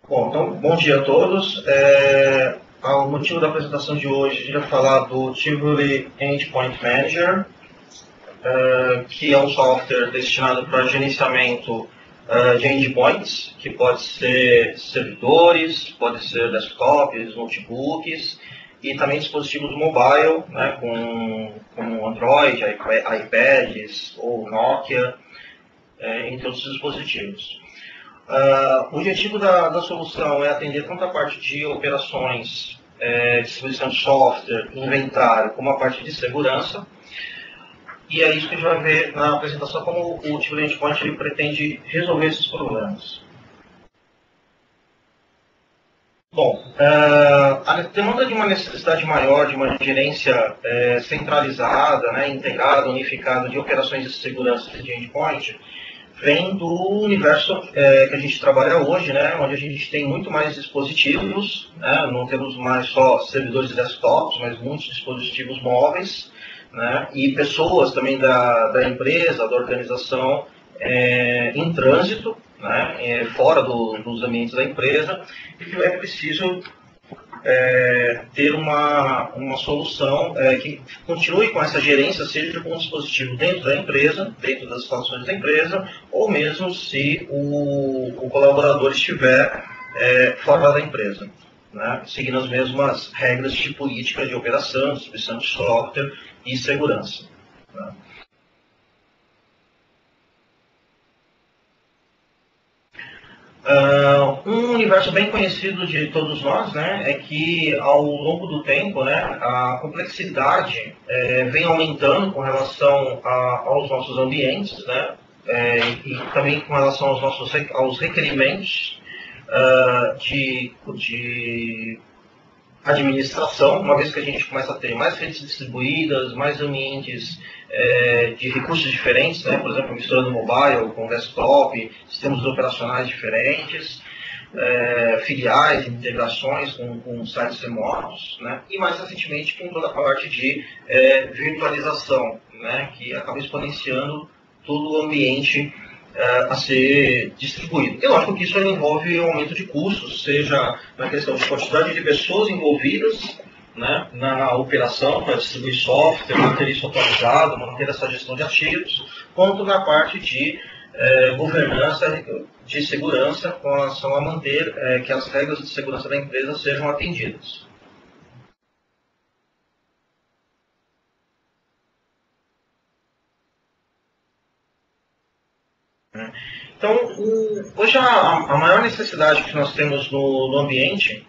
Bom, então, bom dia a todos. O motivo da apresentação de hoje, a gente vai falar do Tivoli Endpoint Manager, que é um software destinado para gerenciamento de endpoints, que pode ser servidores, pode ser desktops, notebooks, e também dispositivos mobile, né, como Android, iPads ou Nokia, entre outros dispositivos. O objetivo da solução é atender tanto a parte de operações, distribuição de software, inventário, como a parte de segurança. E é isso que a gente vai ver na apresentação, como o Tivoli Endpoint ele pretende resolver esses problemas. Bom, a demanda de uma necessidade maior de uma gerência centralizada, né, integrada, unificada de operações de segurança de endpoint, vem do universo que a gente trabalha hoje, né, onde a gente tem muito mais dispositivos, né, não temos mais só servidores e desktops, mas muitos dispositivos móveis, né, e pessoas também da empresa, da organização, em trânsito, né, fora dos ambientes da empresa, e que é preciso ter uma solução que continue com essa gerência, seja com um dispositivo dentro da empresa, dentro das instalações da empresa, ou mesmo se o colaborador estiver fora da empresa, né, seguindo as mesmas regras de política de operação, distribuição de software e segurança. Né. Um universo bem conhecido de todos nós, né, é que ao longo do tempo, né, a complexidade vem aumentando com relação aos nossos ambientes, né, e também com relação aos requerimentos de administração, uma vez que a gente começa a ter mais redes distribuídas, mais ambientes de recursos diferentes, né? Por exemplo, misturando mobile com desktop, sistemas operacionais diferentes, filiais, integrações com sites remotos, né? E mais recentemente com toda a parte de virtualização, né? Que acaba exponenciando todo o ambiente a ser distribuído. E lógico que isso envolve um aumento de custos, seja na questão de quantidade de pessoas envolvidas, né, na operação para distribuir software, manter isso atualizado, manter essa gestão de ativos, quanto na parte de governança, de segurança, com relação a manter que as regras de segurança da empresa sejam atendidas. Então, hoje a maior necessidade que nós temos no ambiente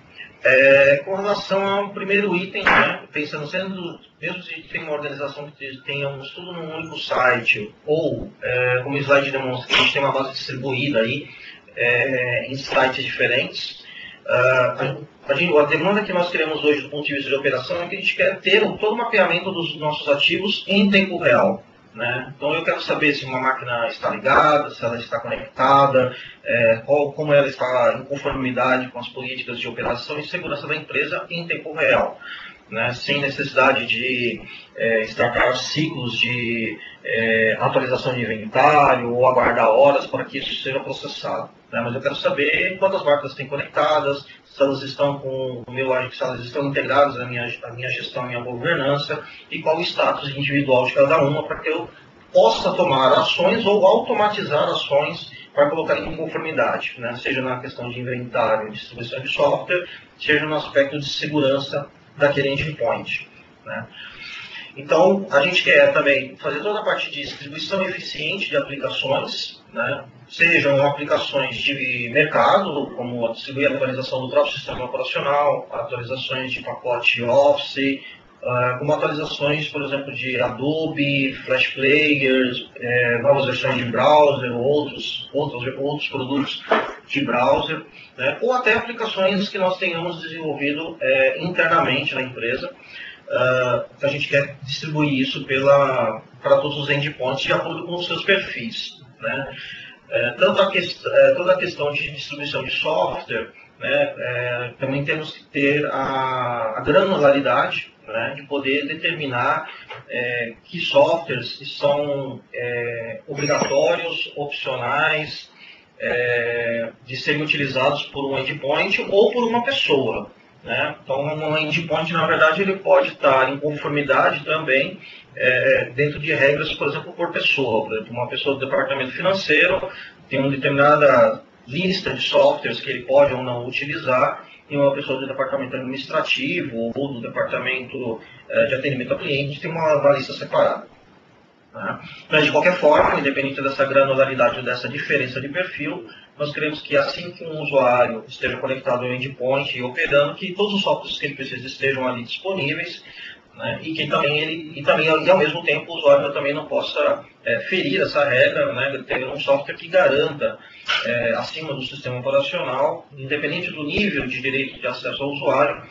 é com relação ao primeiro item, né? Pensando sendo, mesmo se tem uma organização que tenha tudo num único site, ou, como o slide demonstra, que a gente tem uma base distribuída aí em sites diferentes, a demanda que nós queremos hoje do ponto de vista de operação é que a gente quer ter todo o mapeamento dos nossos ativos em tempo real. Né? Então eu quero saber se uma máquina está ligada, se ela está conectada, como ela está em conformidade com as políticas de operação e segurança da empresa em tempo real. Né? Sem necessidade de startar ciclos de atualização de inventário ou aguardar horas para que isso seja processado. Né? Mas eu quero saber quantas máquinas têm conectadas, se elas estão com o meu, se elas estão integradas na minha gestão, na minha governança, e qual o status individual de cada uma, para que eu possa tomar ações ou automatizar ações para colocar em conformidade, né? Seja na questão de inventário, distribuição de software, seja no aspecto de segurança daquele endpoint. Né? Então, a gente quer também fazer toda a parte de distribuição eficiente de aplicações, né? Sejam aplicações de mercado, como distribuir a atualização do próprio sistema operacional, atualizações de pacote Office, como atualizações, por exemplo, de Adobe, Flash Players, novas versões de browser, outros produtos de browser, né? Ou até aplicações que nós tenhamos desenvolvido internamente na empresa, a gente quer distribuir isso para todos os endpoints de acordo com os seus perfis. Né? Toda a questão de distribuição de software, né, também temos que ter a granularidade, né, de poder determinar que softwares são obrigatórios, opcionais, de serem utilizados por um endpoint ou por uma pessoa, né? Então, um endpoint, na verdade, ele pode estar em conformidade também dentro de regras, por exemplo, por pessoa. Por exemplo, uma pessoa do departamento financeiro tem uma determinada lista de softwares que ele pode ou não utilizar, e uma pessoa do departamento administrativo ou do departamento de atendimento ao cliente tem uma lista separada. Mas, de qualquer forma, independente dessa granularidade ou dessa diferença de perfil, nós queremos que assim que um usuário esteja conectado ao endpoint e operando, que todos os softwares que ele precisa estejam ali disponíveis, né, e que também, ao mesmo tempo, o usuário também não possa ferir essa regra, né, ter um software que garanta, acima do sistema operacional, independente do nível de direito de acesso ao usuário,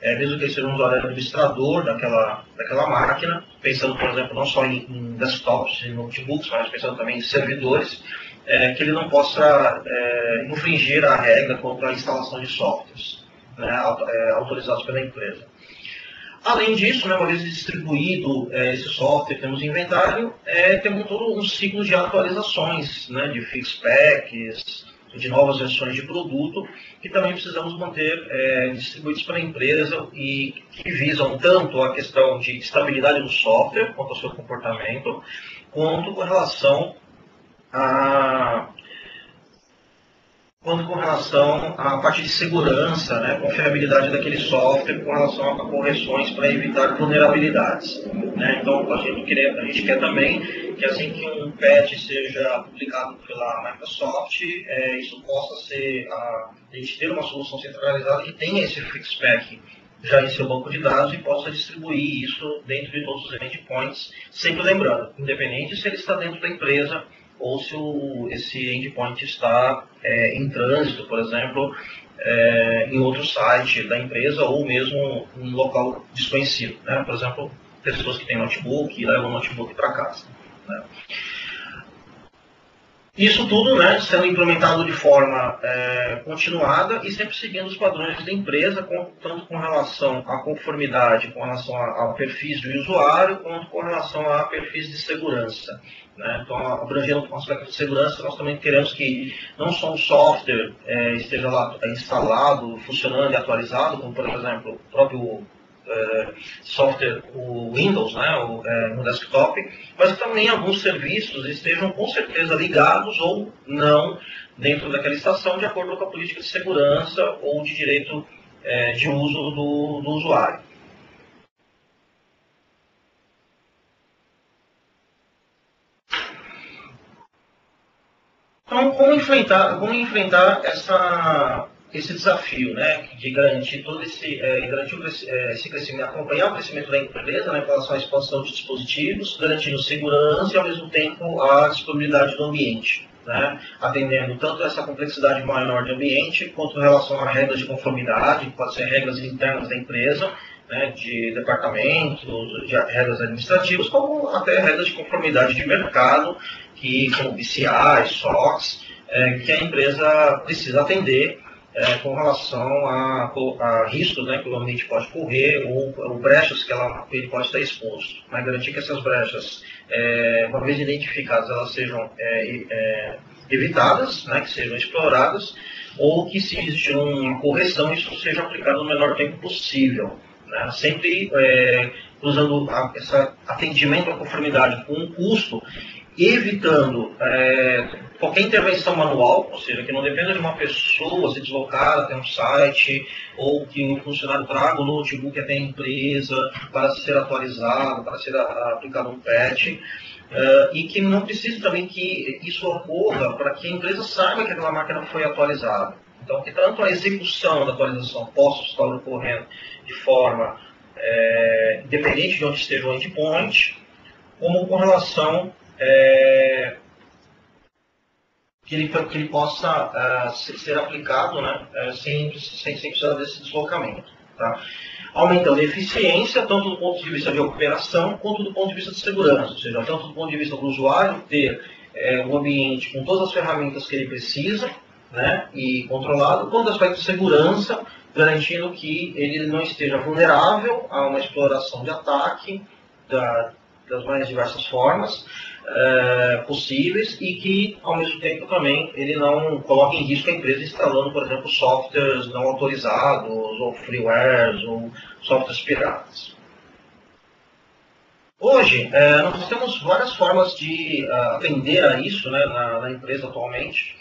mesmo que ele seja um usuário administrador daquela máquina, pensando, por exemplo, não só em desktops e notebooks, mas pensando também em servidores, que ele não possa infringir a regra contra a instalação de softwares, né, autorizados pela empresa. Além disso, né, uma vez distribuído esse software que temos em inventário, temos todo um ciclo de atualizações, né, de fixpacks, de novas versões de produto, que também precisamos manter distribuídos para a empresa e que visam tanto a questão de estabilidade do software, quanto ao seu comportamento, quanto com relação à parte de segurança, né, confiabilidade daquele software, com relação a correções para evitar vulnerabilidades, né? Então, a gente quer também que assim que um patch seja publicado pela Microsoft, isso possa ser, a gente ter uma solução centralizada que tenha esse fixpack já em seu banco de dados e possa distribuir isso dentro de todos os endpoints, sempre lembrando, independente se ele está dentro da empresa ou se esse endpoint está em trânsito, por exemplo, em outro site da empresa ou mesmo em um local desconhecido, né? Por exemplo, pessoas que têm notebook e levam o notebook para casa, né? Isso tudo, né, sendo implementado de forma continuada e sempre seguindo os padrões da empresa, tanto com relação à conformidade, com relação a perfis do usuário, quanto com relação a perfis de segurança, né? Então, abrangendo o aspecto de segurança, nós também queremos que não só o software esteja lá instalado, funcionando e atualizado, como, por exemplo, o próprio software, o Windows, né, no desktop, mas que também alguns serviços estejam com certeza ligados ou não dentro daquela estação, de acordo com a política de segurança ou de direito de uso do usuário. Então, como enfrentar esse desafio, né, de garantir todo esse crescimento, acompanhar o crescimento da empresa, né, em relação à expansão de dispositivos, garantindo segurança e, ao mesmo tempo, a disponibilidade do ambiente, né, atendendo tanto essa complexidade maior de ambiente, quanto em relação a regras de conformidade, que podem ser regras internas da empresa, né, de departamentos, de regras administrativas, como até regras de conformidade de mercado, que são PCI, SOX, que a empresa precisa atender com relação a riscos, né, que o ambiente pode correr ou brechas que ele pode estar exposto. Mas garantir que essas brechas, uma vez identificadas, elas sejam evitadas, né, que sejam exploradas, ou que, se existir uma correção, isso seja aplicado no menor tempo possível, né? Sempre usando esse atendimento à conformidade com um custo, evitando qualquer intervenção manual, ou seja, que não dependa de uma pessoa se deslocar até um site, ou que um funcionário traga o notebook até a empresa para ser atualizado, para ser aplicado um patch, e que não precise também que isso ocorra para que a empresa saiba que aquela máquina foi atualizada. Então, que tanto a execução da atualização possa estar ocorrendo de forma independente de onde esteja o endpoint, como com relação que ele possa ser aplicado, né, sem precisar desse deslocamento, tá? Aumentando a eficiência, tanto do ponto de vista de operação, quanto do ponto de vista de segurança, ou seja, tanto do ponto de vista do usuário ter um ambiente com todas as ferramentas que ele precisa, né, e controlado, quanto do aspecto de segurança, garantindo que ele não esteja vulnerável a uma exploração de ataque das mais diversas formas, possíveis e que, ao mesmo tempo, também ele não coloque em risco a empresa instalando, por exemplo, softwares não autorizados, ou freewares, ou softwares piratas. Hoje, nós temos várias formas de atender a isso, né, na empresa atualmente,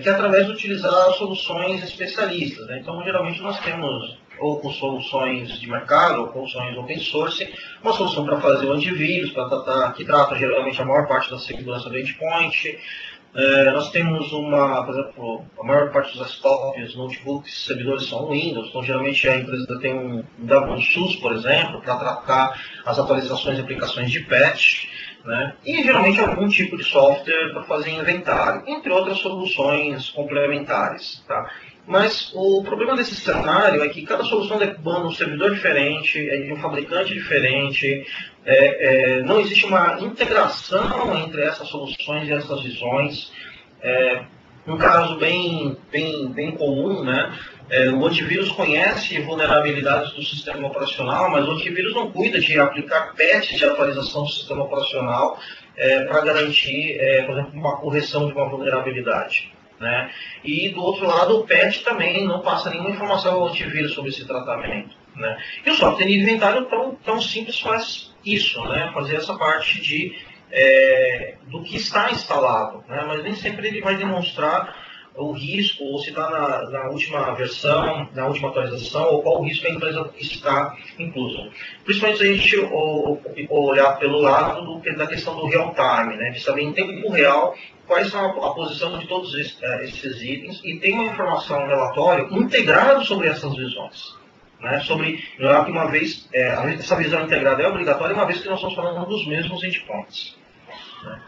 que é através de utilizar soluções especialistas, né? Então, geralmente, nós temos ou com soluções de mercado, ou com soluções open source, uma solução para fazer o antivírus, que trata geralmente a maior parte da segurança do endpoint. Nós temos por exemplo, a maior parte dos desktops, notebooks, servidores são Windows, então geralmente a empresa tem um SUS, por exemplo, para tratar as atualizações de aplicações de patch, né? E geralmente algum tipo de software para fazer inventário, entre outras soluções complementares. Tá? Mas o problema desse cenário é que cada solução demanda um servidor diferente, é de um fabricante diferente, não existe uma integração entre essas soluções e essas visões. Um caso bem comum, né? O antivírus conhece vulnerabilidades do sistema operacional, mas o antivírus não cuida de aplicar patches de atualização do sistema operacional para garantir, por exemplo, uma correção de uma vulnerabilidade. Né? E do outro lado, o patch também não passa nenhuma informação ao antivírus sobre esse tratamento. Né? E o software de inventário tão simples faz isso, né? Fazer essa parte do que está instalado, né? Mas nem sempre ele vai demonstrar o risco, ou se está na última versão, na última atualização, ou qual o risco a empresa está inclusa. Principalmente se a gente olhar pelo lado da questão do real time, né? De saber em tempo real quais são a posição de todos esses itens, e tem uma informação, um relatório integrado sobre essas visões. Né? Sobre, uma vez, essa visão integrada é obrigatória, uma vez que nós estamos falando dos mesmos endpoints. Né?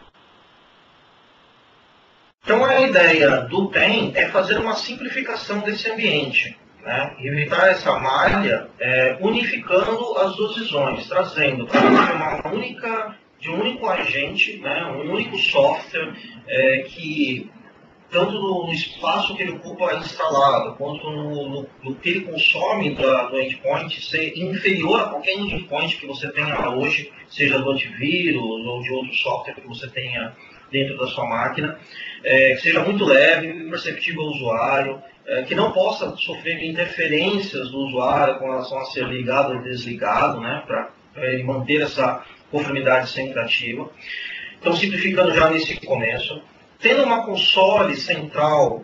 Então, a ideia do PEM é fazer uma simplificação desse ambiente, né? Evitar essa malha, unificando as duas visões, trazendo para de um único agente, né? Um único software que, tanto no espaço que ele ocupa instalado, quanto no que ele consome do endpoint, ser inferior a qualquer endpoint que você tenha hoje, seja do antivírus ou de outro software que você tenha dentro da sua máquina, que seja muito leve, perceptível ao usuário, que não possa sofrer interferências do usuário com relação a ser ligado ou desligado, né, para ele manter essa conformidade sempre ativa. Então, simplificando já nesse começo, tendo uma console central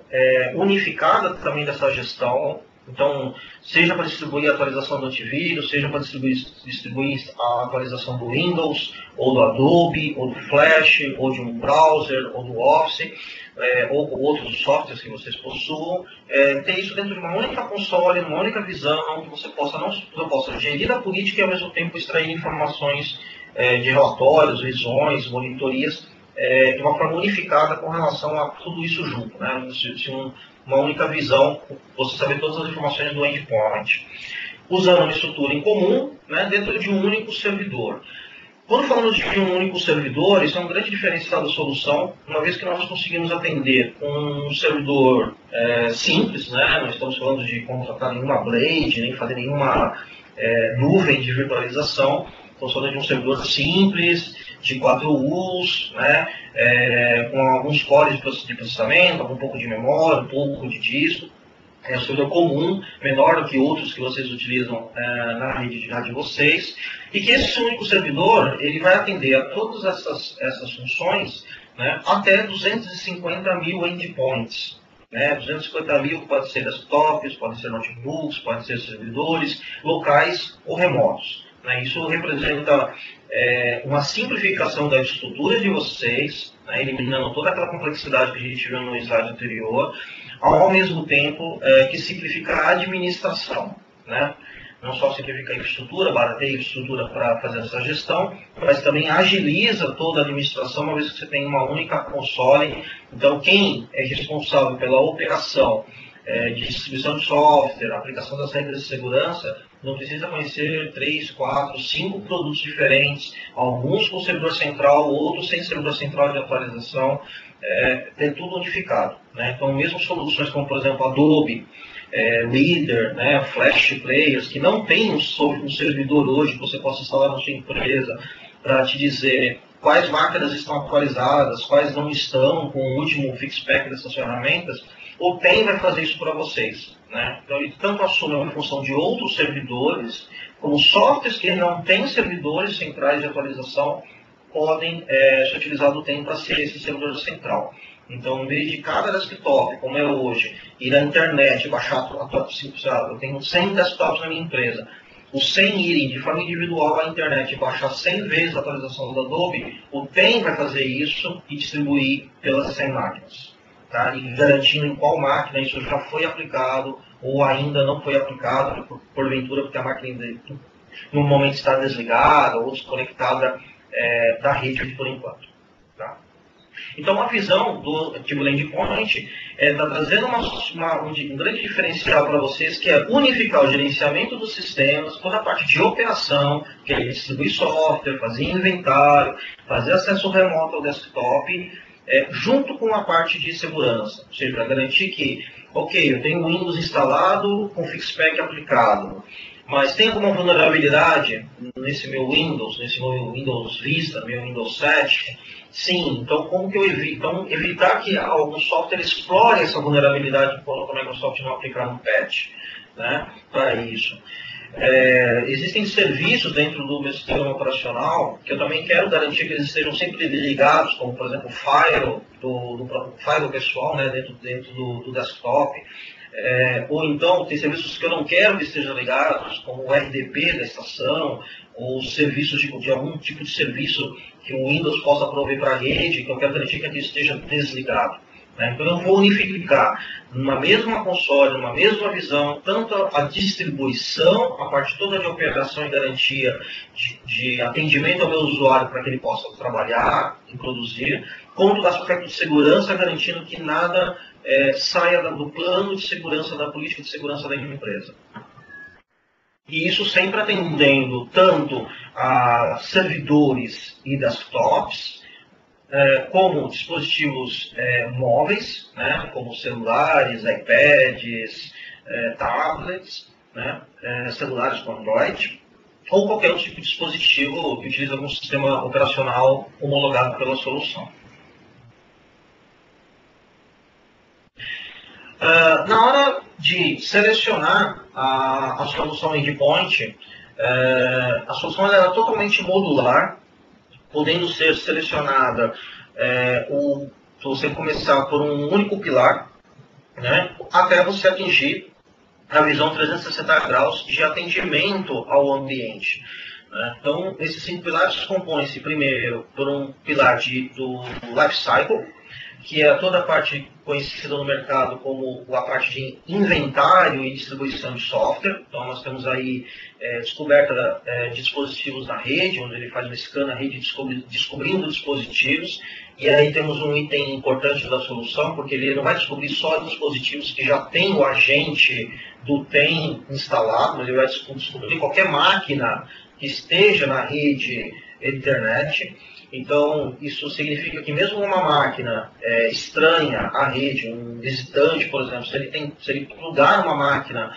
unificada também dessa gestão, então, seja para distribuir a atualização do antivírus, seja para distribuir a atualização do Windows, ou do Adobe, ou do Flash, ou de um browser, ou do Office, ou outros softwares que vocês possuam, ter isso dentro de uma única console, uma única visão, que você possa gerir a política e ao mesmo tempo extrair informações de relatórios, visões, monitorias, de uma forma unificada com relação a tudo isso junto, né? Uma única visão, você saber todas as informações do endpoint, usando uma estrutura em comum, né, dentro de um único servidor. Quando falamos de um único servidor, isso é um grande diferencial da solução, uma vez que nós conseguimos atender com um servidor simples, né, não estamos falando de contratar nenhuma blade, nem fazer nenhuma nuvem de virtualização, estamos falando de um servidor simples, de 4 U's, né, com alguns cores de processamento, um pouco de memória, um pouco de disco. É um servidor comum, menor do que outros que vocês utilizam na rede de vocês, e que esse único servidor ele vai atender a todas essas funções, né, até 250 mil endpoints. 250 mil pode ser desktops, podem ser notebooks, podem ser servidores locais ou remotos. Isso representa uma simplificação da estrutura de vocês, né, eliminando toda aquela complexidade que a gente viu no slide anterior, ao mesmo tempo que simplifica a administração. Né? Não só simplifica a infraestrutura, barateia a infraestrutura para fazer essa gestão, mas também agiliza toda a administração, uma vez que você tem uma única console. Então, quem é responsável pela operação de distribuição de software, aplicação das regras de segurança, não precisa conhecer 3, 4, 5 produtos diferentes, alguns com servidor central, outros sem servidor central de atualização, tem tudo unificado. Né? Então, mesmo soluções como, por exemplo, Adobe, Reader, né, Flash Players, que não tem um servidor hoje que você possa instalar na sua empresa para te dizer quais máquinas estão atualizadas, quais não estão com o último fixpack dessas ferramentas, o TEM vai fazer isso para vocês. Né? Então, ele tanto assume uma função de outros servidores, como softwares que não têm servidores centrais de atualização, podem ser utilizados o TEM para ser esse servidor central. Então, em vez de cada desktop, como é hoje, ir à internet, baixar eu tenho 100 desktops na minha empresa, os 100 irem de forma individual à internet e baixar 100 vezes a atualização do Adobe, o TEM vai fazer isso e distribuir pelas 100 máquinas. Tá? E garantindo em qual máquina isso já foi aplicado ou ainda não foi aplicado, porventura porque a máquina no momento está desligada ou desconectada da rede por enquanto. Tá? Então, a visão do Active Endpoint está trazendo um grande diferencial para vocês, que é unificar o gerenciamento dos sistemas, toda a parte de operação, que é distribuir software, fazer inventário, fazer acesso remoto ao desktop, junto com a parte de segurança. Ou seja, garantir que, ok, eu tenho o Windows instalado com fixpack aplicado, mas tem alguma vulnerabilidade nesse meu Windows Vista, meu Windows 7? Sim, então como que eu evito? Então, evitar que algum software explore essa vulnerabilidade quando a Microsoft não aplicar um patch, né, para isso. Existem serviços dentro do meu sistema operacional que eu também quero garantir que eles estejam sempre ligados, como por exemplo o Firewall, do Firewall pessoal, né, dentro do desktop. Ou então tem serviços que eu não quero que estejam ligados, como o RDP da estação, ou serviços de algum tipo de serviço que o Windows possa prover para a rede, que eu quero garantir que aquilo esteja desligado. Né? Então eu vou unificar numa mesma console, numa mesma visão, tanto a distribuição, a parte toda de operação e garantia de atendimento ao meu usuário para que ele possa trabalhar e produzir, quanto do aspecto de segurança, garantindo que nada saia do plano de segurança, da política de segurança da empresa. E isso sempre atendendo tanto a servidores e desktops, como dispositivos móveis, né, como celulares, iPads, tablets, né, celulares com Android, ou qualquer outro tipo de dispositivo que utiliza algum sistema operacional homologado pela solução. Na hora de selecionar a solução endpoint, a solução era totalmente modular, podendo ser selecionada você começar por um único pilar, né, até você atingir a visão 360 graus de atendimento ao ambiente. Né? Então, esses 5 pilares compõem-se primeiro por um pilar do Lifecycle, que é toda a parte conhecida no mercado como a parte de inventário e distribuição de software. Então, nós temos aí descoberta de dispositivos na rede, onde ele faz uma scan na rede descobrindo dispositivos. E aí temos um item importante da solução, porque ele não vai descobrir só dispositivos que já tem o agente do TEM instalado, mas ele vai descobrir qualquer máquina que esteja na rede internet. Então, isso significa que mesmo uma máquina estranha à rede, um visitante, por exemplo, se ele plugar uma máquina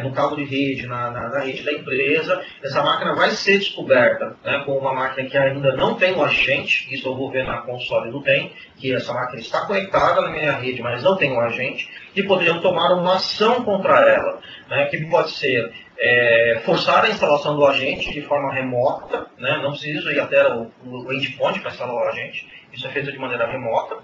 no cabo de rede, na rede da empresa, essa máquina vai ser descoberta, né, com uma máquina que ainda não tem o agente. Isso eu vou ver na console do TEM, que essa máquina está conectada na minha rede, mas não tem o agente, e poderiam tomar uma ação contra ela, né, que pode ser forçar a instalação do agente de forma remota, né? Não preciso ir até o endpoint para instalar o agente, isso é feito de maneira remota.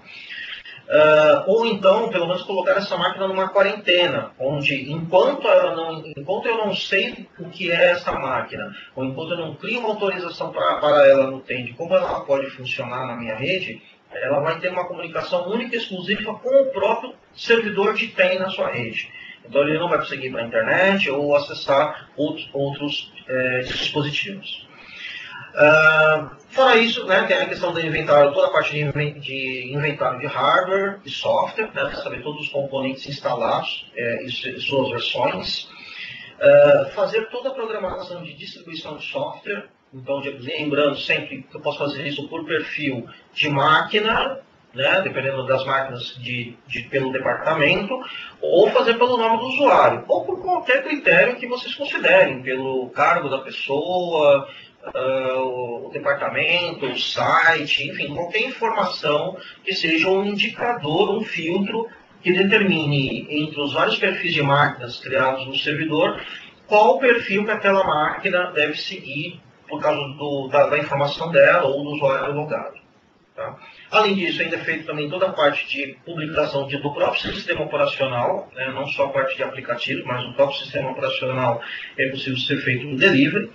Ou então, pelo menos, colocar essa máquina numa quarentena, onde enquanto eu não sei o que é essa máquina, ou enquanto eu não crio uma autorização para ela no TEM de como ela pode funcionar na minha rede, ela vai ter uma comunicação única e exclusiva com o próprio servidor de TEM na sua rede. Então ele não vai conseguir ir para a internet ou acessar outros dispositivos. Fora isso, né, tem a questão do inventário, toda a parte de inventário de hardware e software, né, para saber todos os componentes instalados e suas versões. Fazer toda a programação de distribuição de software. Então, lembrando sempre que eu posso fazer isso por perfil de máquina, né, dependendo das máquinas pelo departamento, ou fazer pelo nome do usuário, ou por qualquer critério que vocês considerem, pelo cargo da pessoa, o departamento, o site, enfim, qualquer informação que seja um indicador, um filtro que determine entre os vários perfis de máquinas criados no servidor qual o perfil que aquela máquina deve seguir por causa da informação dela ou do usuário logado. Tá? Além disso, ainda é feito também toda a parte de publicação do próprio sistema operacional, né? Não só a parte de aplicativo, mas o próprio sistema operacional é possível ser feito no delivery.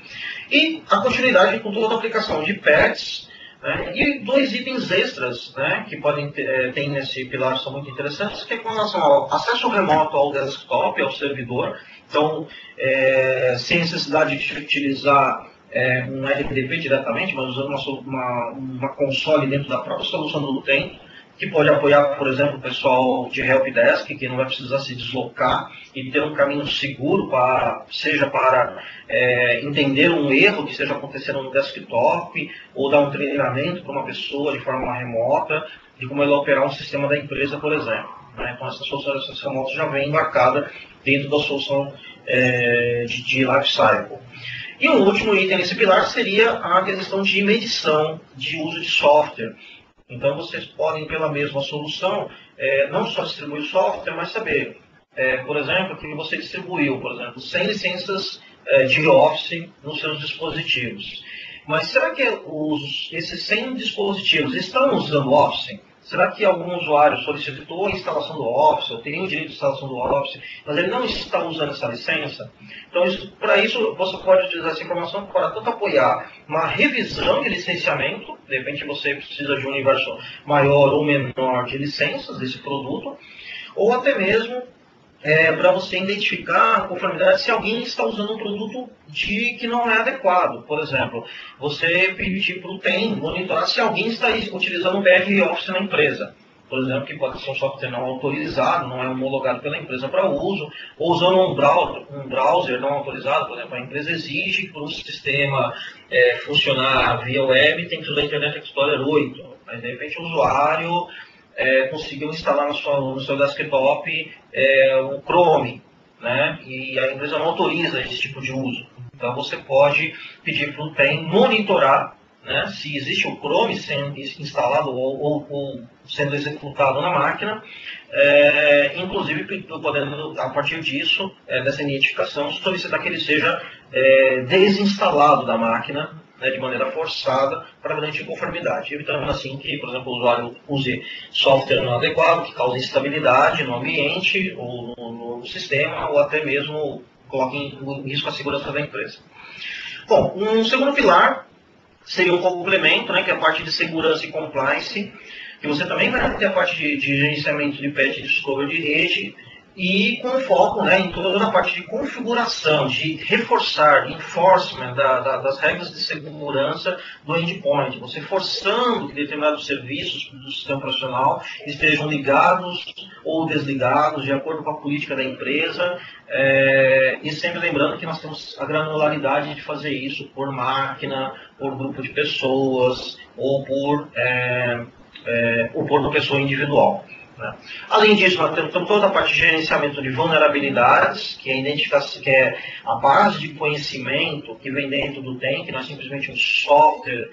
E a continuidade com toda a aplicação de patches, né? E dois itens extras, né, que podem ter nesse pilar são muito interessantes, que é com relação ao acesso remoto ao desktop, ao servidor. Então, sem necessidade de utilizar um RDP diretamente, mas usando uma console dentro da própria solução do Nutank, que pode apoiar, por exemplo, o pessoal de helpdesk, que não vai precisar se deslocar e ter um caminho seguro, seja para entender um erro que esteja acontecendo no desktop, ou dar um treinamento para uma pessoa de forma remota, de como ela operar um sistema da empresa, por exemplo. Né? Então, essa solução de acesso remoto já vem embarcada dentro da solução de Lifecycle. E o último item nesse pilar seria a questão de medição de uso de software. Então, vocês podem, pela mesma solução, não só distribuir o software, mas saber, por exemplo, que você distribuiu, por exemplo, 100 licenças de Office nos seus dispositivos. Mas será que esses 100 dispositivos estão usando Office? Será que algum usuário solicitou a instalação do Office, ou teria o direito de instalação do Office, mas ele não está usando essa licença? Então, para isso, você pode utilizar essa informação para tanto apoiar uma revisão de licenciamento, de repente você precisa de um universo maior ou menor de licenças desse produto, ou até mesmo para você identificar a conformidade se alguém está usando um produto que não é adequado. Por exemplo, você pedir para o TEM monitorar se alguém está utilizando o BR Office na empresa. Por exemplo, que pode ser um software não autorizado, não é homologado pela empresa para uso, ou usando um browser não autorizado. Por exemplo, a empresa exige que para o sistema funcionar via web tem que usar Internet Explorer 8. Mas, de repente, o usuário conseguiu instalar no seu desktop o Chrome, né? E a empresa não autoriza esse tipo de uso. Então você pode pedir para o TEM monitorar, né, se existe o Chrome sendo instalado ou sendo executado na máquina, inclusive podendo, a partir disso, dessa identificação, solicitar que ele seja desinstalado da máquina, né, de maneira forçada, para garantir conformidade, evitando assim que, por exemplo, o usuário use software não adequado, que cause instabilidade no ambiente, ou no sistema, ou até mesmo coloque em risco a segurança da empresa. Bom, um segundo pilar seria um complemento, né, que é a parte de segurança e compliance, que você também vai ter a parte de gerenciamento de patch e discovery de rede, e com foco, né, em toda a parte de configuração, de reforçar, enforcement das regras de segurança do endpoint, você forçando que determinados serviços do sistema operacional estejam ligados ou desligados de acordo com a política da empresa, e sempre lembrando que nós temos a granularidade de fazer isso por máquina, por grupo de pessoas ou por uma pessoa individual. Né? Além disso, nós temos toda a parte de gerenciamento de vulnerabilidades, que é a base de conhecimento que vem dentro do TEM, que não é simplesmente um software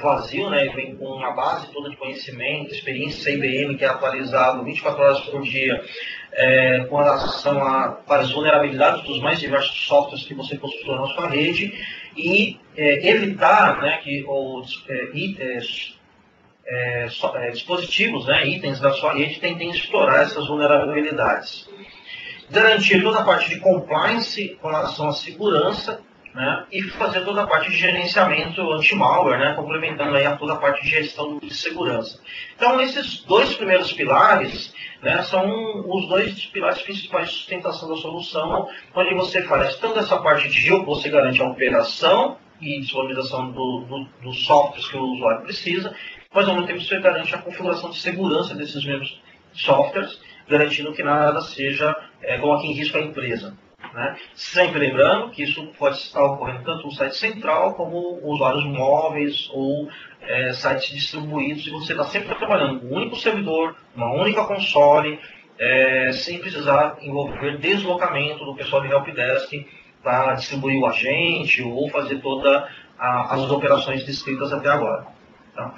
vazio, né? Ele vem com uma base toda de conhecimento, experiência IBM, que é atualizado 24 horas por dia, com relação para as vulnerabilidades dos mais diversos softwares que você possui na sua rede, e evitar, né, que dispositivos, né, itens da sua rede tentem explorar essas vulnerabilidades. Garantir toda a parte de compliance com relação à segurança, né, e fazer toda a parte de gerenciamento anti-malware, né, complementando aí a toda a parte de gestão de segurança. Então, esses dois primeiros pilares, né, são os dois pilares principais de sustentação da solução, onde você faz tanto essa parte de você garante a operação e disponibilização dos softwares que o usuário precisa, mas ao mesmo tempo você garante a configuração de segurança desses mesmos softwares, garantindo que nada coloque em risco a empresa. Né? Sempre lembrando que isso pode estar ocorrendo tanto no site central como usuários móveis ou sites distribuídos, e você está sempre trabalhando com um único servidor, uma única console, sem precisar envolver deslocamento do pessoal de helpdesk para distribuir o agente ou fazer toda as operações descritas até agora. Tá?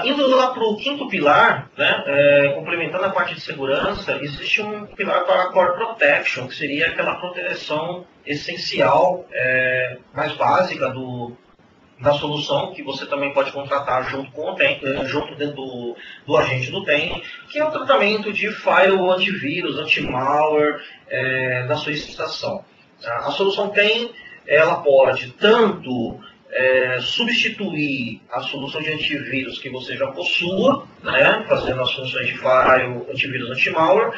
Indo lá para o quinto pilar, né, complementando a parte de segurança, existe um pilar para a Core Protection, que seria aquela proteção essencial, mais básica da solução, que você também pode contratar junto com o TEM, junto dentro do agente do TEM, que é o tratamento de firewall, antivírus, anti-malware da sua estação. A solução TEM, ela pode tanto substituir a solução de antivírus que você já possua, né, fazendo as funções de firewall, antivírus, anti-malware,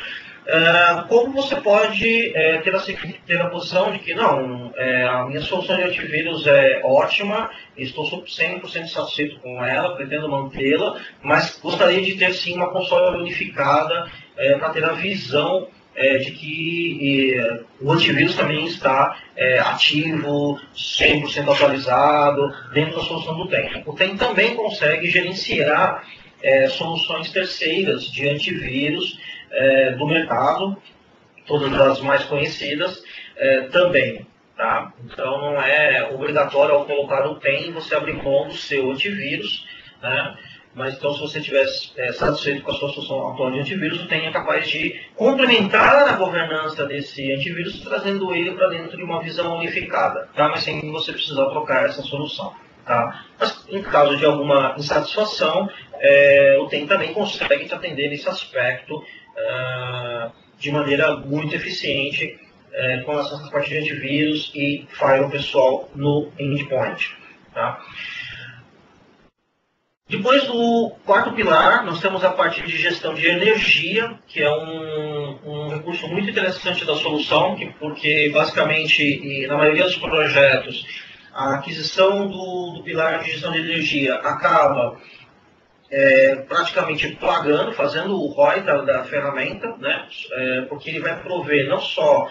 como você pode ter a posição de que, não, a minha solução de antivírus é ótima, estou 100% satisfeito com ela, pretendo mantê-la, mas gostaria de ter sim uma console unificada para ter a visão de que o antivírus também está ativo, 100% atualizado, dentro da solução do TEM. O TEM também consegue gerenciar soluções terceiras de antivírus do mercado, todas as mais conhecidas também. Tá? Então não é obrigatório ao colocar o TEM você abrir mão do seu antivírus, né? Mas então, se você estiver satisfeito com a sua solução atual de antivírus, o TEM é capaz de complementar a governança desse antivírus, trazendo ele para dentro de uma visão unificada, tá? Mas sem você precisar trocar essa solução. Tá? Mas, em caso de alguma insatisfação, o TEM também consegue te atender nesse aspecto de maneira muito eficiente com relação à parte de antivírus e firewall pessoal no endpoint. Tá? Depois do quarto pilar, nós temos a parte de gestão de energia, que é um recurso muito interessante da solução, porque basicamente, e na maioria dos projetos, a aquisição do pilar de gestão de energia acaba praticamente pagando, fazendo o ROI da ferramenta, né? Porque ele vai prover não só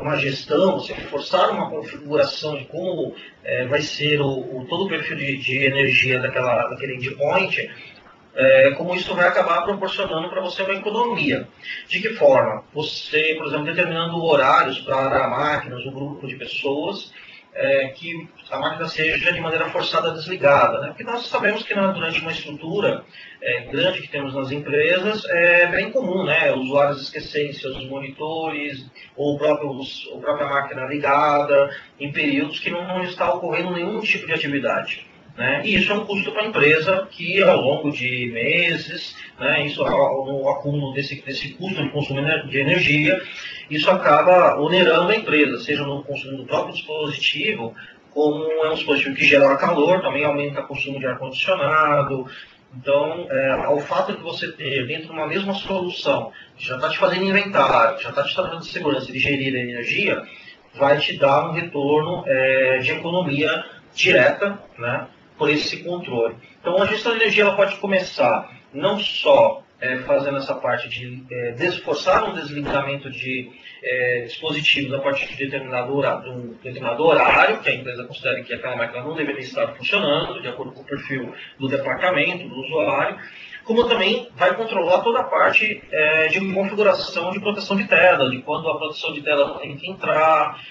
uma gestão, você forçar uma configuração de como vai ser todo o perfil de energia daquele endpoint, como isso vai acabar proporcionando para você uma economia. De que forma? Você, por exemplo, determinando horários para máquinas, um grupo de pessoas, que a máquina seja de maneira forçada desligada, né? Porque nós sabemos que durante uma estrutura grande que temos nas empresas, é bem comum, né, usuários esquecerem seus monitores ou a própria máquina ligada em períodos que não está ocorrendo nenhum tipo de atividade. Né? E isso é um custo para a empresa que, ao longo de meses, né, isso, no acúmulo desse custo de consumo de energia, isso acaba onerando a empresa, seja no consumo do próprio dispositivo, como é um dispositivo que gera calor, também aumenta o consumo de ar-condicionado. Então, ao fato de você ter dentro de uma mesma solução, que já está te fazendo inventário, já está te tratando de segurança e de gerir a energia, vai te dar um retorno de economia direta, né, por esse controle. Então, a gestão de energia ela pode começar não só fazendo essa parte de forçar um desligamento de dispositivos a partir de determinado horário, que a empresa considera que aquela máquina não deveria estar funcionando, de acordo com o perfil do departamento, do usuário, como também vai controlar toda a parte de configuração de proteção de tela, de quando a proteção de tela tem que entrar,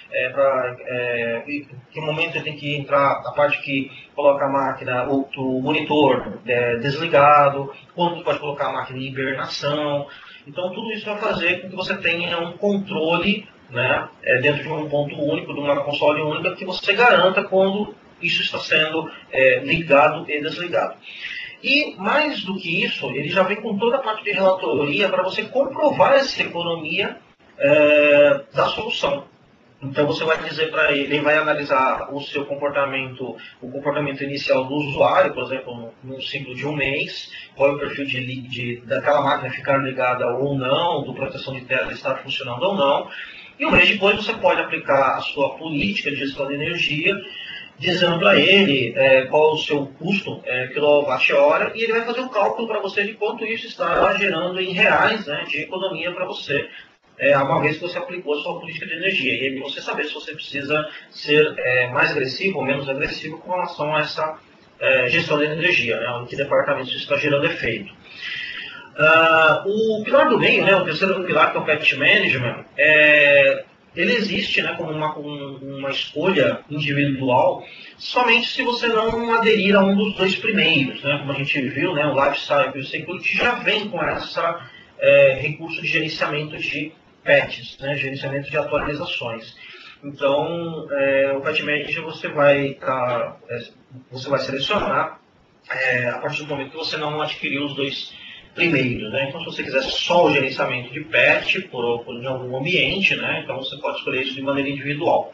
que momento tem que entrar, a parte que coloca a máquina, o monitor desligado, quando pode colocar a máquina em hibernação. Então tudo isso vai fazer com que você tenha um controle, né, dentro de um ponto único, de uma console única, que você garanta quando isso está sendo ligado e desligado. E, mais do que isso, ele já vem com toda a parte de relatoria para você comprovar essa economia da solução. Então, você vai dizer para ele vai analisar o seu comportamento, o comportamento inicial do usuário, por exemplo, num ciclo de um mês, qual é o perfil daquela máquina ficar ligada ou não, do proteção de tela estar funcionando ou não. E um mês depois, você pode aplicar a sua política de gestão de energia, dizendo para ele qual é o seu custo quilowatt-hora, e ele vai fazer um cálculo para você de quanto isso está gerando em reais, né, de economia para você, uma vez que você aplicou a sua política de energia. E aí você saber se você precisa ser mais agressivo ou menos agressivo com relação a essa gestão de energia, né, em que departamento isso está gerando efeito. O pilar do meio, né, o terceiro pilar, que é o Patch Management, ele existe, né, como uma escolha individual, somente se você não aderir a um dos dois primeiros, né, como a gente viu, né, o Lifecycle e o Security já vem com essa recurso de gerenciamento de patches, né, gerenciamento de atualizações. Então, o Patch Manager você vai selecionar a partir do momento que você não adquiriu os dois primeiros, né? Então, se você quiser só o gerenciamento de patch em algum ambiente, né? Então você pode escolher isso de maneira individual.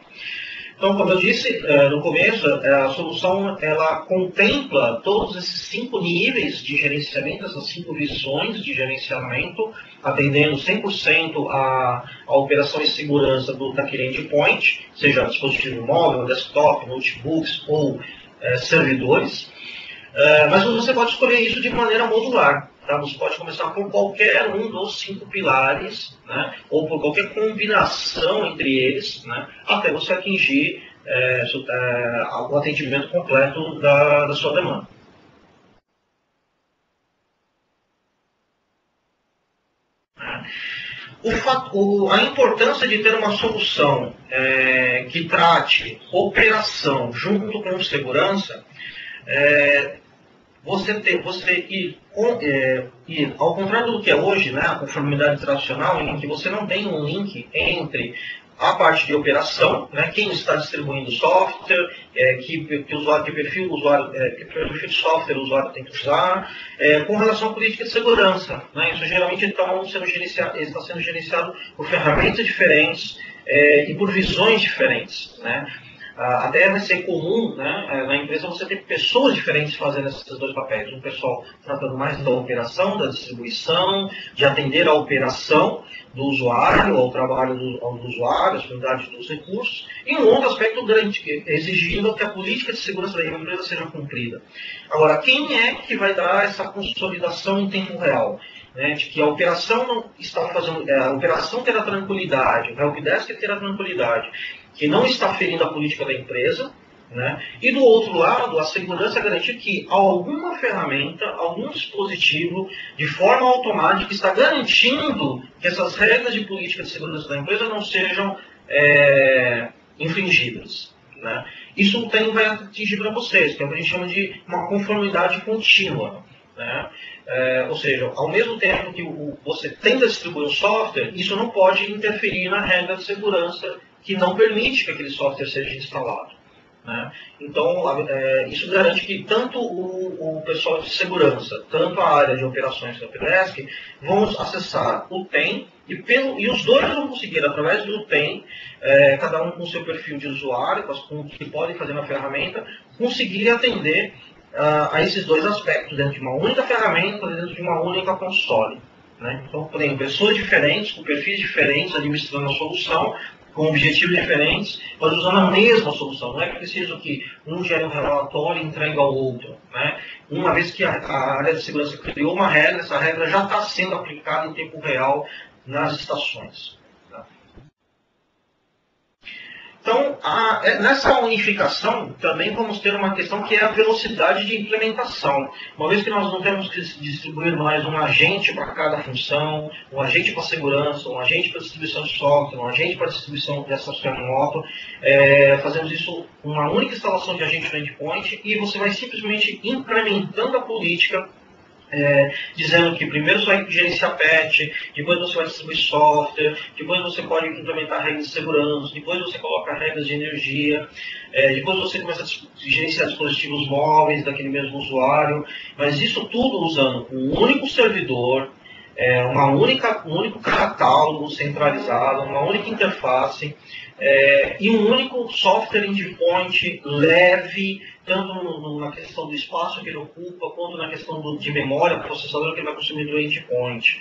Então, como eu disse no começo, a solução ela contempla todos esses 5 níveis de gerenciamento, essas 5 visões de gerenciamento, atendendo 100% a operação e segurança daquele endpoint, seja dispositivo móvel, desktop, notebooks ou servidores. Mas você pode escolher isso de maneira modular. Tá? Você pode começar por qualquer um dos 5 pilares, né? Ou por qualquer combinação entre eles, né? Até você atingir o atendimento completo da sua demanda. A importância de ter uma solução que trate operação junto com segurança, você ir ao contrário do que é hoje, né, a conformidade tradicional, em que você não tem um link entre a parte de operação, né, quem está distribuindo software, que perfil de software o usuário tem que usar, com relação à política de segurança. Né, isso geralmente está sendo gerenciado por ferramentas diferentes e por visões diferentes. Né. Até vai ser comum, né, na empresa você ter pessoas diferentes fazendo esses dois papéis. Um pessoal tratando mais da operação, da distribuição, de atender a operação do usuário, ao trabalho do usuário, às prioridades dos recursos, e um outro aspecto grande, exigindo que a política de segurança da empresa seja cumprida. Agora, quem é que vai dar essa consolidação em tempo real? Né, de que a operação não está fazendo, a operação terá tranquilidade, o helpdesk terá tranquilidade, que não está ferindo a política da empresa, né? E do outro lado, a segurança garantir que alguma ferramenta, algum dispositivo, de forma automática, está garantindo que essas regras de política de segurança da empresa não sejam infringidas. Né? Isso vai atingir para vocês, que é o que a gente chama de uma conformidade contínua. Né? Ou seja, ao mesmo tempo que você tenta distribuir um software, isso não pode interferir na regra de segurança que não permite que aquele software seja instalado. Né? Então, isso garante que tanto o pessoal de segurança, tanto a área de operações do helpdesk, vão acessar o TEM e os dois vão conseguir, através do TEM, cada um com o seu perfil de usuário, com o que podem fazer na ferramenta, conseguir atender a esses dois aspectos, dentro de uma única ferramenta, dentro de uma única console. Né? Então, por exemplo, pessoas diferentes, com perfis diferentes, administrando a solução, com objetivos diferentes, mas usando a mesma solução. Não é preciso que um gere um relatório e entregue ao outro. Né? Uma vez que a área de segurança criou uma regra, essa regra já está sendo aplicada em tempo real nas estações. Então, nessa unificação, também vamos ter uma questão que é a velocidade de implementação. Uma vez que nós não temos que distribuir mais um agente para cada função, um agente para segurança, um agente para distribuição de software, um agente para distribuição de software remoto, fazemos isso com uma única instalação de agente no endpoint e você vai simplesmente incrementando a política, dizendo que primeiro você vai gerenciar patch, depois você vai distribuir software, depois você pode implementar regras de segurança, depois você coloca regras de energia, depois você começa a gerenciar dispositivos móveis daquele mesmo usuário, mas isso tudo usando um único servidor, um único catálogo centralizado, uma única interface, e um único software endpoint leve, tanto na questão do espaço que ele ocupa, quanto na questão de memória, processador que ele vai consumir do endpoint.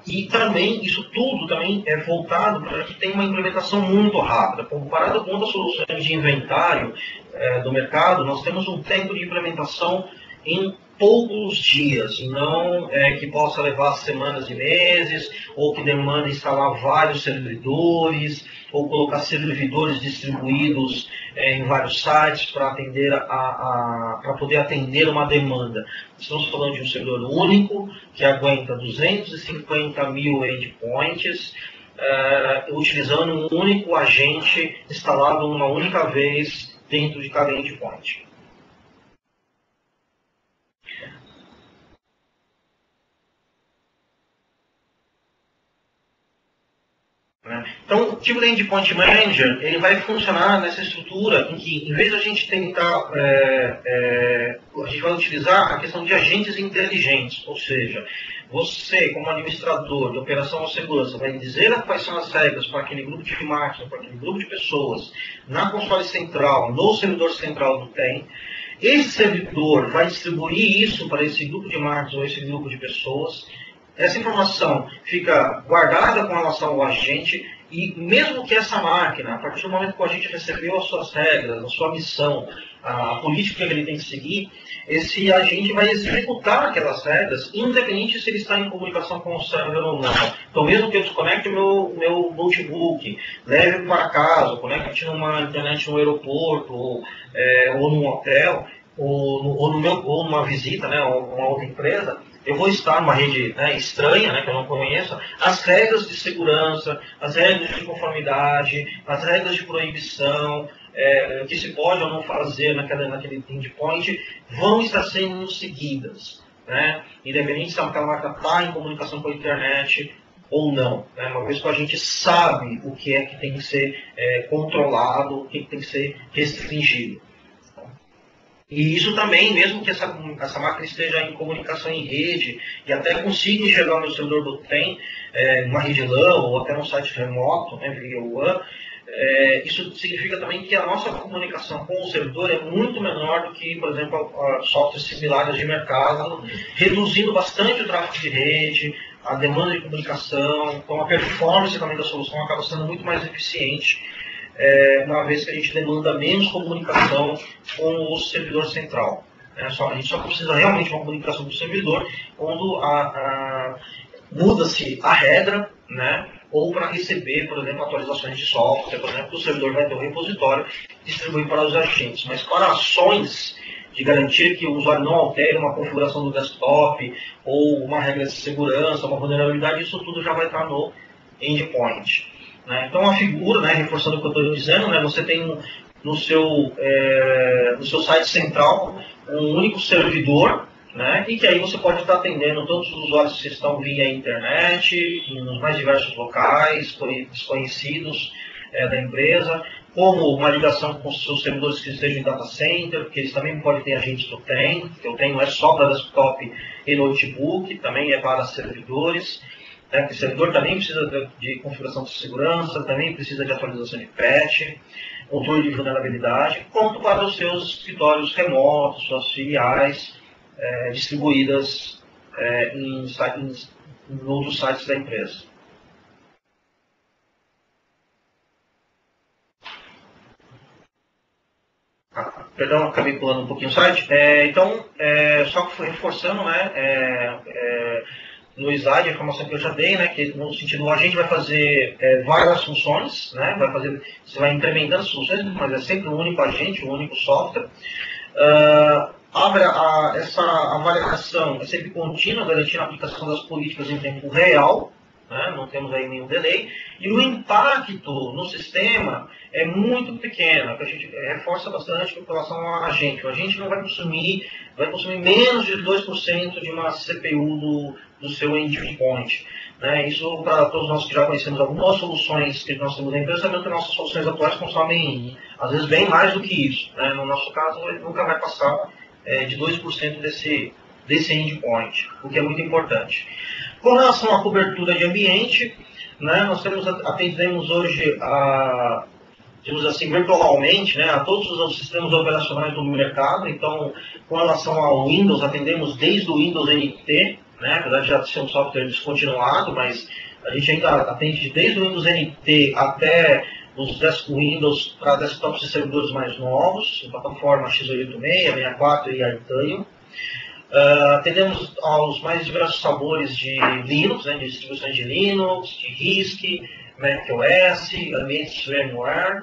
E também, isso tudo também é voltado para que tenha uma implementação muito rápida. Comparado com outras soluções de inventário do mercado, nós temos um tempo de implementação em poucos dias, não que possa levar semanas e meses, ou que demanda instalar vários servidores, ou colocar servidores distribuídos em vários sites para atender para poder atender uma demanda. Estamos falando de um servidor único, que aguenta 250 mil endpoints, utilizando um único agente instalado uma única vez dentro de cada endpoint. Então, o tipo de Endpoint Manager ele vai funcionar nessa estrutura em que, em vez de a gente tentar, a gente vai utilizar a questão de agentes inteligentes, ou seja, você, como administrador de operação ou segurança, vai dizer quais são as regras para aquele grupo de máquinas, para aquele grupo de pessoas, na console central, no servidor central do TEM. Esse servidor vai distribuir isso para esse grupo de máquinas ou esse grupo de pessoas. Essa informação fica guardada com relação ao agente e mesmo que essa máquina, a partir do momento que o agente recebeu as suas regras, a sua missão, a política que ele tem que seguir, esse agente vai executar aquelas regras, independente se ele está em comunicação com o server ou não. Então, mesmo que eu desconecte meu notebook, leve para casa, conecte numa internet no aeroporto, ou num hotel, ou numa visita, né, ou uma outra empresa, eu vou estar numa rede, né, estranha, né, que eu não conheço, as regras de segurança, as regras de conformidade, as regras de proibição, o que se pode ou não fazer naquele endpoint, vão estar sendo seguidas, né, independente se aquela máquina está em comunicação com a internet ou não, né, uma vez que a gente sabe o que é que tem que ser controlado, o que tem que ser restringido. E isso também, mesmo que essa máquina esteja em comunicação em rede e até consiga enxergar no servidor do TEM, numa rede LAN ou até num site remoto, né, via WAN, isso significa também que a nossa comunicação com o servidor é muito menor do que, por exemplo, softwares similares de mercado, reduzindo bastante o tráfego de rede, a demanda de comunicação, então a performance também da solução acaba sendo muito mais eficiente, uma vez que a gente demanda menos comunicação com o servidor central. A gente só precisa realmente de uma comunicação com o servidor quando muda-se a regra, né, ou para receber, por exemplo, atualizações de software, por exemplo, o servidor vai ter um repositório e distribuir para os agentes. Mas para ações de garantir que o usuário não altere uma configuração do desktop ou uma regra de segurança, uma vulnerabilidade, isso tudo já vai estar no endpoint. Então, a figura, né, reforçando o que eu estou dizendo, né, você tem no seu site central um único servidor, né, e que aí você pode estar atendendo todos os usuários que estão via internet, nos mais diversos locais, desconhecidos da empresa, como uma ligação com os seus servidores que estejam em data center, porque eles também podem ter agentes do TEM, que o TEM não é só para desktop e notebook, também é para servidores. O servidor também precisa de configuração de segurança, também precisa de atualização de patch, controle de vulnerabilidade, quanto para os seus escritórios remotos, suas filiais, distribuídas em outros sites da empresa. Perdão, acabei pulando um pouquinho o site. Então, só reforçando, né, no slide, a informação que eu já dei, né, que no sentido, a gente vai fazer várias funções, né, você vai implementando as funções, mas é sempre um único agente, um único software. Essa avaliação é sempre contínua, garantindo a aplicação das políticas em tempo real, né, não temos aí nenhum delay, e o impacto no sistema é muito pequeno, que a gente reforça bastante com relação ao agente. O agente não vai consumir menos de 2% de uma CPU do seu endpoint. Né? Isso, para todos nós que já conhecemos algumas soluções que nós temos na empresa, sabemos que nossas soluções atuais consomem, às vezes, bem mais do que isso. Né? No nosso caso, ele nunca vai passar de 2% desse endpoint, o que é muito importante. Com relação à cobertura de ambiente, né, nós atendemos hoje digamos assim, virtualmente, né, a todos os sistemas operacionais do mercado. Então, com relação ao Windows, atendemos desde o Windows NT, né, apesar de já ser um software descontinuado, mas a gente ainda atende desde o Windows NT até os Windows para desktops e servidores mais novos, plataforma x86, 64 e Artanho. Atendemos aos mais diversos sabores de Linux, né, de distribuições de Linux, de RISC, macOS, ambientes firmware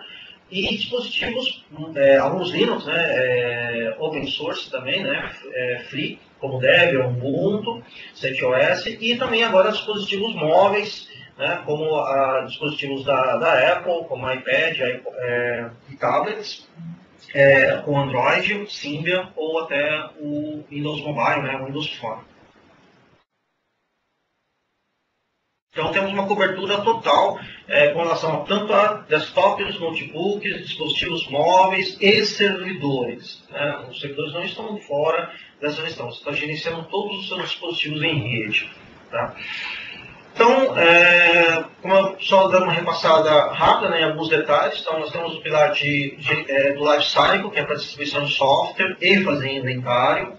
e dispositivos, alguns Linux, né, open source também, né, free, como Debian, Ubuntu, CentOS, e também agora dispositivos móveis, né, como dispositivos da Apple, como iPad e tablets, com Android, Symbian ou até o Windows Mobile, né, o Windows Phone. Então temos uma cobertura total com relação tanto a desktops, notebooks, dispositivos móveis e servidores. Né? Os servidores não estão fora dessa gestão, você está gerenciando todos os seus dispositivos em rede. Tá? Então, só dando uma repassada rápida, né, em alguns detalhes, então nós temos o pilar do Lifecycle, que é para distribuição de software e fazer inventário.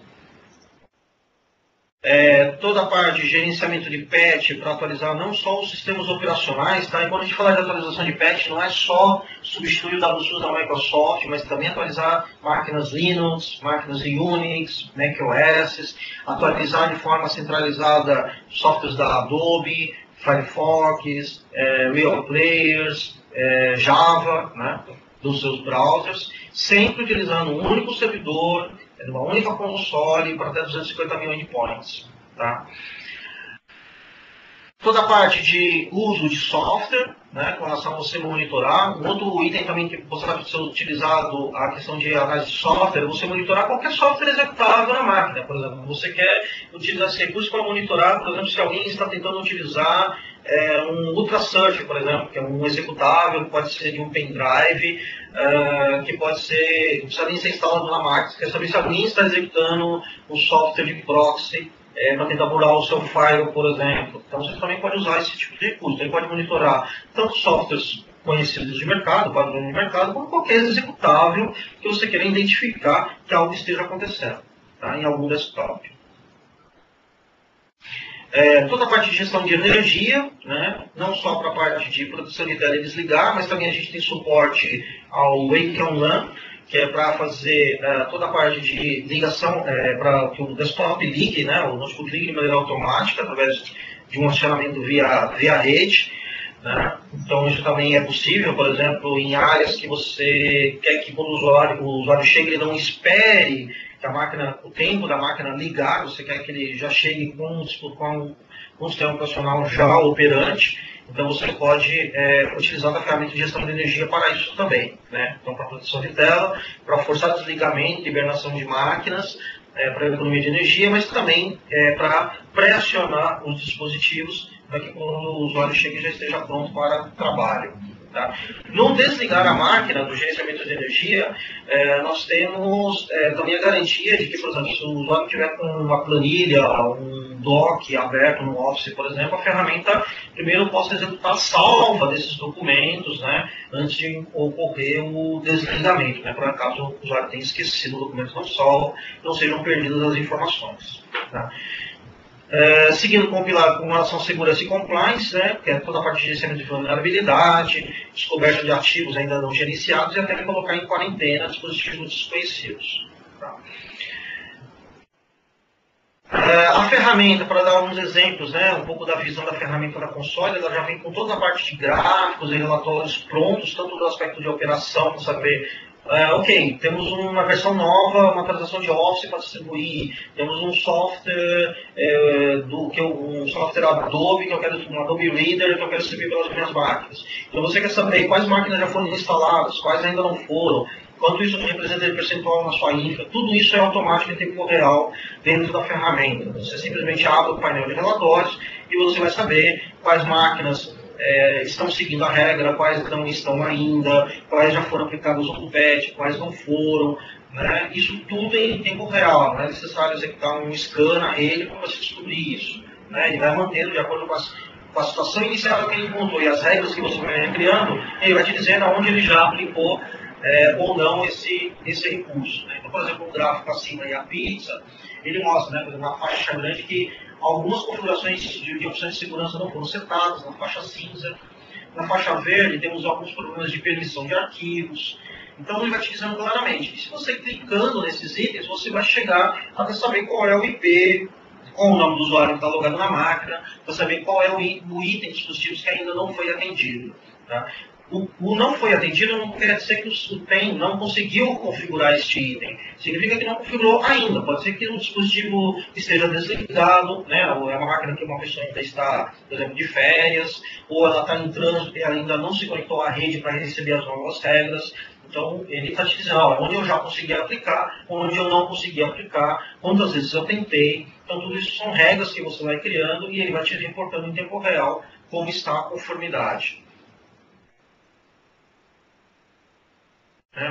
Toda a parte de gerenciamento de patch para atualizar não só os sistemas operacionais, tá? E quando a gente fala de atualização de patch, não é só substituir o WSUS da Microsoft, mas também atualizar máquinas Linux, máquinas Unix, macOS, atualizar de forma centralizada softwares da Adobe, Firefox, Real Players, Java, né, dos seus browsers, sempre utilizando um único servidor, uma única console para até 250 mil endpoints. Tá? Toda a parte de uso de software, né, com relação a você monitorar. Um outro item também que você vai ser utilizado, a questão de análise de software, você monitorar qualquer software executável na máquina. Por exemplo, você quer utilizar esse recurso para monitorar, por exemplo, se alguém está tentando utilizar um UltraSearch, por exemplo, que é um executável, que pode ser de um pendrive, que pode ser, não precisa nem ser instalado na máquina. Você quer saber se alguém está executando um software de proxy para tentar burlar o seu file, por exemplo. Então você também pode usar esse tipo de recurso. Ele pode monitorar tanto softwares conhecidos de mercado, padrões de mercado, como qualquer executável que você queira identificar que algo esteja acontecendo, tá, em algum desktop. Toda a parte de gestão de energia, né, não só para a parte de produção de tela e desligar, mas também a gente tem suporte ao Wake on LAN, que é para fazer toda a parte de ligação, para que o desktop ligue, né, o notebook ligue de maneira automática, através de um acionamento via rede. Né? Então isso também é possível, por exemplo, em áreas que você quer que quando o usuário chegue, ele não espere que o tempo da máquina ligar, você quer que ele já chegue com um sistema operacional já operante. Então você pode utilizar a ferramenta de gestão de energia para isso também. Né? Então para proteção de tela, para forçar desligamento, hibernação de máquinas, para economia de energia, mas também para pré-acionar os dispositivos para que quando o usuário chegue já esteja pronto para trabalho. Tá? No desligar a máquina do gerenciamento de energia, nós temos também a garantia de que, por exemplo, se o usuário tiver com uma planilha, um doc aberto no Office, por exemplo, a ferramenta primeiro possa executar a salva desses documentos, né, antes de ocorrer o desligamento, né, para caso o usuário tenha esquecido o documento não salvo, não sejam perdidas as informações. Tá? Seguindo com o pilar com relação à segurança e compliance, né, que é toda a parte de gerenciamento de vulnerabilidade, descoberta de ativos ainda não gerenciados e até colocar em quarentena dispositivos desconhecidos. Tá. A ferramenta, para dar alguns exemplos, né, um pouco da visão da ferramenta da console, ela já vem com toda a parte de gráficos e relatórios prontos, tanto do aspecto de operação, para saber ok, temos uma versão nova, uma atualização de Office para distribuir, temos um software um software Adobe, que eu quero, um Adobe Reader, que eu quero distribuir pelas minhas máquinas. Então você quer saber quais máquinas já foram instaladas, quais ainda não foram, quanto isso representa de percentual na sua infra, tudo isso é automático em tempo real dentro da ferramenta. Você simplesmente abre o painel de relatórios e você vai saber quais máquinas estão seguindo a regra, quais não estão ainda, quais já foram aplicados no patch, quais não foram. Né? Isso tudo em tempo real, não é necessário executar um scan na rede para você descobrir isso. Né? Ele vai mantendo de acordo com a situação inicial que ele encontrou e as regras que você vai criando, ele vai te dizendo aonde ele já aplicou ou não esse recurso. Né? Então, por exemplo, o gráfico acima e a pizza, ele mostra, né, por exemplo, na faixa grande que algumas configurações de opções de segurança não foram setadas, na faixa cinza. Na faixa verde temos alguns problemas de permissão de arquivos. Então ele vai te dizendo claramente. E se você clicando nesses itens, você vai chegar até saber qual é o IP, qual o nome do usuário que está logado na máquina, para saber qual é o item de dispositivos que ainda não foi atendido. Tá? o não foi atendido não quer dizer que o TEM não conseguiu configurar este item. Significa que não configurou ainda. Pode ser que o dispositivo esteja desligado, né? Ou é uma máquina que uma pessoa ainda está, por exemplo, de férias, ou ela está em trânsito e ainda não se conectou à rede para receber as novas regras. Então, ele está te dizendo, ó, onde eu já consegui aplicar, onde eu não consegui aplicar, quantas vezes eu tentei. Então, tudo isso são regras que você vai criando e ele vai te reportando em tempo real como está a conformidade.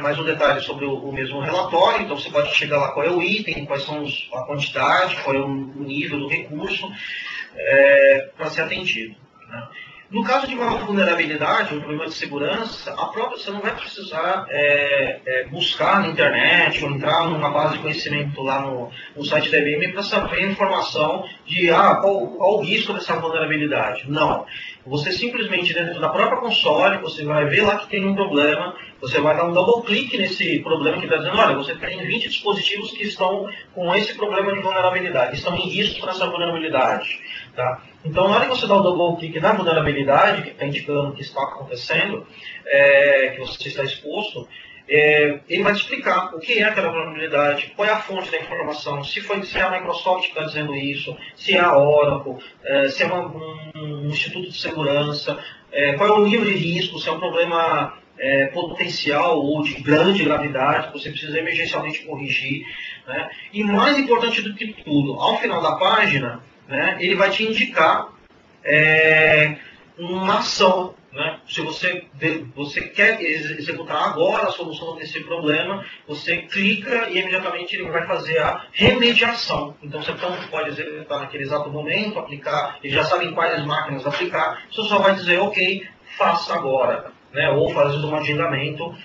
Mais um detalhe sobre o mesmo relatório, então você pode chegar lá qual é o item, quais são a quantidade, qual é o nível do recurso para ser atendido. Né? No caso de uma vulnerabilidade, um problema de segurança, a própria, você não vai precisar buscar na internet ou entrar numa base de conhecimento lá no site da IBM para saber a informação de qual o risco dessa vulnerabilidade. Não. Você simplesmente, dentro da própria console, você vai ver lá que tem um problema, você vai dar um double clique nesse problema que está dizendo, olha, você tem 20 dispositivos que estão com esse problema de vulnerabilidade, estão em risco nessa vulnerabilidade. Tá? Então, na hora que você dá o double clique na vulnerabilidade, que está indicando o que está acontecendo, que você está exposto, ele vai te explicar o que é aquela vulnerabilidade, qual é a fonte da informação, se é a Microsoft que está dizendo isso, se é a Oracle, se é um instituto de segurança, qual é o nível de risco, se é um problema potencial ou de grande gravidade, que você precisa emergencialmente corrigir. Né? E mais importante do que tudo, ao final da página, né, ele vai te indicar uma ação. Né? Se você quer executar agora a solução desse problema, você clica e imediatamente ele vai fazer a remediação. Então você tanto pode executar naquele exato momento, aplicar, ele já sabe em quais máquinas aplicar, você só vai dizer, ok, faça agora. Né, ou fazendo um agendamento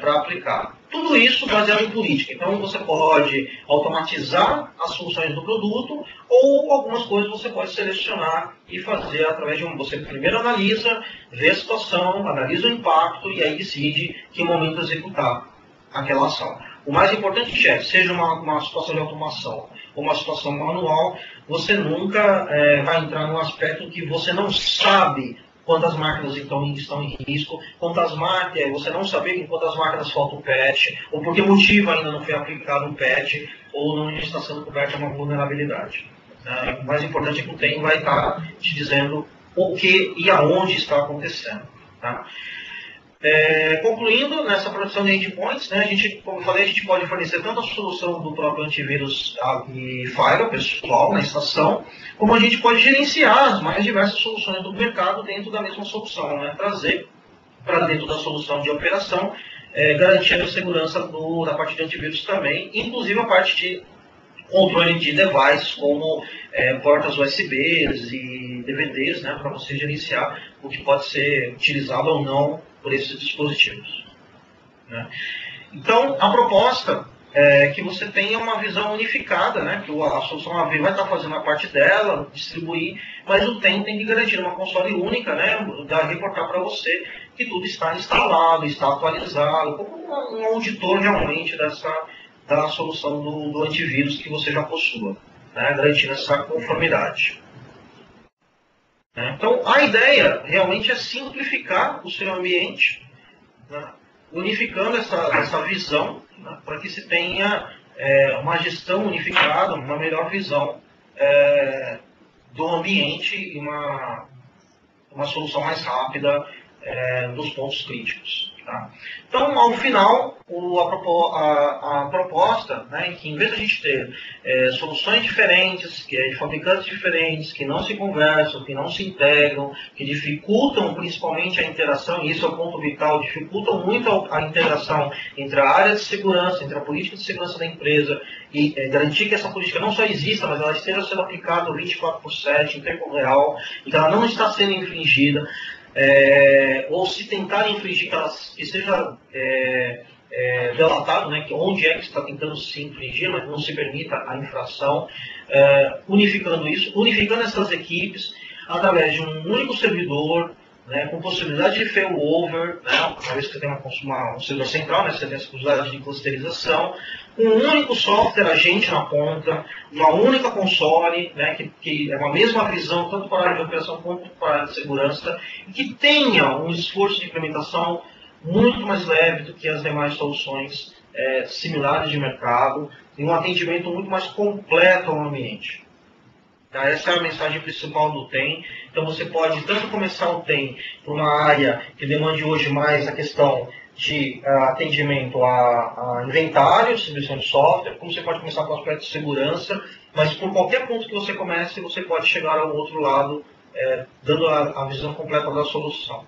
para aplicar. Tudo isso baseado em política. Então, você pode automatizar as funções do produto ou algumas coisas você pode selecionar e fazer através de você primeiro analisa, vê a situação, analisa o impacto e aí decide que momento executar aquela ação. O mais importante seja uma situação de automação ou uma situação manual, você nunca vai entrar num aspecto que você não sabe quantas máquinas então estão em risco, você não saber em quantas máquinas falta o patch, ou por que motivo ainda não foi aplicado um patch, ou não está sendo coberta uma vulnerabilidade. O mais importante é que o TEM vai estar te dizendo o que e aonde está acontecendo. Tá? Concluindo, nessa produção de endpoints, né, como eu falei, a gente pode fornecer tanto a solução do próprio antivírus e firewall pessoal na estação, como a gente pode gerenciar as mais diversas soluções do mercado dentro da mesma solução, né, trazer para dentro da solução de operação, garantindo a segurança da parte de antivírus também, inclusive a parte de controle de devices, como portas USBs e DVDs, né, para você gerenciar o que pode ser utilizado ou não por esses dispositivos. Né. Então, a proposta é que você tenha uma visão unificada, né, que a solução AV vai estar fazendo a parte dela, distribuir, mas o TEM tem que garantir uma console única, né, reportar para você que tudo está instalado, está atualizado, como um auditor realmente da solução do antivírus que você já possua, né, garantindo essa conformidade. Então, a ideia realmente é simplificar o seu ambiente, né, unificando essa visão, né, para que se tenha uma gestão unificada, uma melhor visão do ambiente e uma solução mais rápida dos pontos críticos. Tá? Então, ao final, a proposta, né, em que em vez de a gente ter soluções diferentes, de fabricantes diferentes, que não se conversam, que não se integram, que dificultam principalmente a interação, e isso é o ponto vital, dificultam muito a interação entre a área de segurança, entre a política de segurança da empresa, e garantir que essa política não só exista, mas ela esteja sendo aplicada 24/7, em tempo real, e que ela não está sendo infringida. Ou se tentar infringir, que seja delatado, né, que onde é que está tentando se infringir, mas não se permita a infração, unificando essas equipes através de um único servidor, né, com possibilidade de failover, né, uma vez que você tem um servidor central, né, você tem essa possibilidade de clusterização, com um único software agente na ponta, uma única console, né, que é uma mesma visão tanto para a área de operação quanto para a área de segurança, e que tenha um esforço de implementação muito mais leve do que as demais soluções similares de mercado, e um atendimento muito mais completo ao ambiente. Tá? Essa é a mensagem principal do TEM. Então você pode tanto começar o TEM por uma área que demande hoje mais a questão de atendimento a inventário, distribuição de software, como você pode começar com o aspecto de segurança, mas por qualquer ponto que você comece, você pode chegar ao outro lado, dando a visão completa da solução.